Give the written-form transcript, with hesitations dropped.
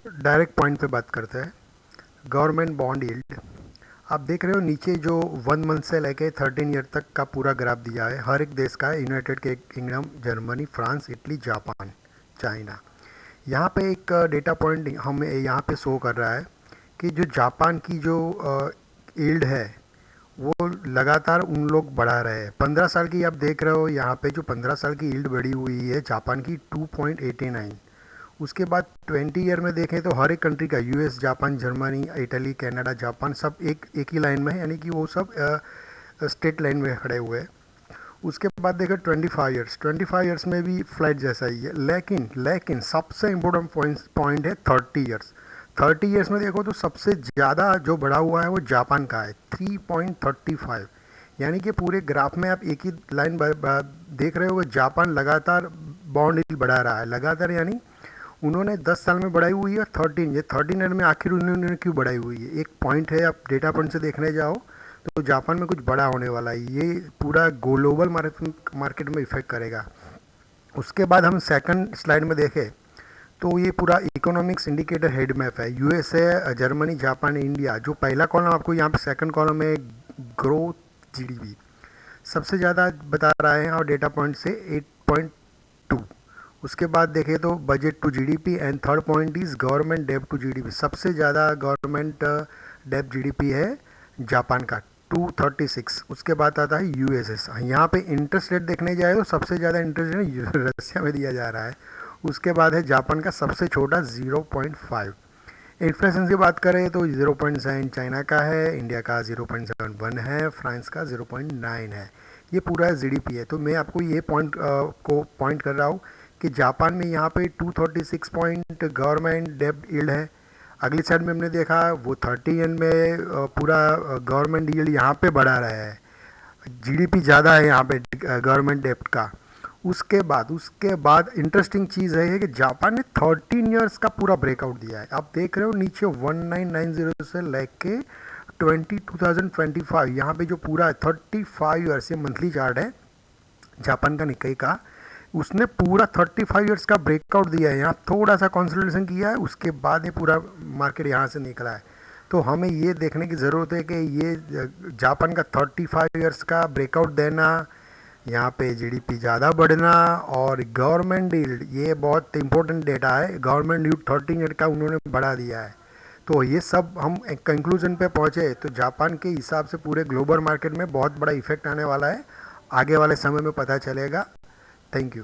Direct point पे बात करते हैं। गवर्नमेंट बॉन्ड यील्ड आप देख रहे हो नीचे जो 1 मंथ से लेके 13 ईयर तक का पूरा ग्राफ दिया है। हर एक देश का है, United kingdom, Germany, France, Italy, Japan, China. यहाँ पे एक डेटा पॉइंट हमें यहाँ पे शो कर रहा है कि जो जापान की जो यील्ड है वो लगातार उन लोग बढ़ा रहे हैं। 15 साल की आप देख रहे हो यहाँ पे जो 15 साल की यील्ड बढ़ी हुई है जापान की 2.89। उसके बाद 20 ईयर में देखें तो हर एक कंट्री का US, Japan, Germany, Italy, Canada, Japan सब एक ही लाइन में है, यानी कि वो सब स्टेट लाइन में खड़े हुए हैं। उसके बाद देखें 25 ईयर्स, 25 ईयर्स में भी फ्लाइट जैसा ही है। लेकिन लेकिन सबसे इम्पोर्टेंट पॉइंट है 30 ईयर्स। 30 ईयर्स में देखो तो सबसे ज़्यादा जो बढ़ा हुआ है वो जापान का है 3.35। यानी कि पूरे ग्राफ में आप एक ही लाइन देख रहे हो कि जापान लगातार बॉन्ड यील्ड बढ़ा रहा है लगातार, यानी उन्होंने 10 साल में बढ़ाई हुई है। 13 ईयर में आखिर उन्होंने क्यों बढ़ाई हुई है, एक पॉइंट है। आप डेटा पॉइंट से देखने जाओ तो जापान में कुछ बड़ा होने वाला है, ये पूरा ग्लोबल मार्केट में इफेक्ट करेगा। उसके बाद हम सेकंड स्लाइड में देखें तो ये पूरा इकोनॉमिक्स इंडिकेटर हेड मैप है। USA, Germany, Japan, India. जो पहला कॉलम आपको यहाँ पे सेकंड कॉलम में ग्रोथ जीडीपी सबसे ज़्यादा बता रहा है और डेटा पॉइंट से 8.2। उसके बाद देखें तो budget to GDP and third point is government डेब्ट टू जीडीपी। सबसे ज़्यादा गवर्नमेंट डेब्ट जीडीपी है जापान का 236। उसके बाद आता है यूएसएस। यहाँ पे इंटरेस्ट रेट देखने जाए तो सबसे ज़्यादा इंटरेस्ट रेट रशिया में दिया जा रहा है। उसके बाद है जापान का सबसे छोटा 0.5। इन्फ्लेशन की बात करें तो 0.7 चाइना का है, इंडिया का 0.71 है, फ्रांस का 0.9 है। ये पूरा जीडीपी है। तो मैं आपको ये को पॉइंट कर रहा हूँ कि जापान में यहाँ पे 236 पॉइंट गवर्नमेंट डेब्ट यील्ड है। अगली साइड में हमने देखा वो 30 में पूरा गवर्नमेंट यील्ड यहाँ पे बढ़ा रहा है, जीडीपी ज़्यादा है यहाँ पे गवर्नमेंट डेब्ट का। उसके बाद इंटरेस्टिंग चीज़ है कि जापान ने 13 ईयर्स का पूरा ब्रेकआउट दिया है। आप देख रहे हो नीचे 1990 से लेके 2025 यहाँ पे जो पूरा है 35 ईयर्स, ये मंथली चार्ट है जापान का निक्केई का। उसने पूरा 35 ईयर्स का ब्रेकआउट दिया है। यहाँ थोड़ा सा कंसोलिडेशन किया है, उसके बाद ये पूरा मार्केट यहाँ से निकला है। तो हमें ये देखने की ज़रूरत है कि ये जापान का 35 ईयर्स का ब्रेकआउट देना, यहाँ पे जीडीपी ज़्यादा बढ़ना और गवर्नमेंट यील्ड, ये बहुत इंपॉर्टेंट डेटा है। गवर्नमेंट यील्ड 13 ईयर का उन्होंने बढ़ा दिया है। तो ये सब हम एक कंक्लूजन पे पहुँचे तो जापान के हिसाब से पूरे ग्लोबल मार्केट में बहुत बड़ा इफेक्ट आने वाला है। आगे वाले समय में पता चलेगा। Thank you.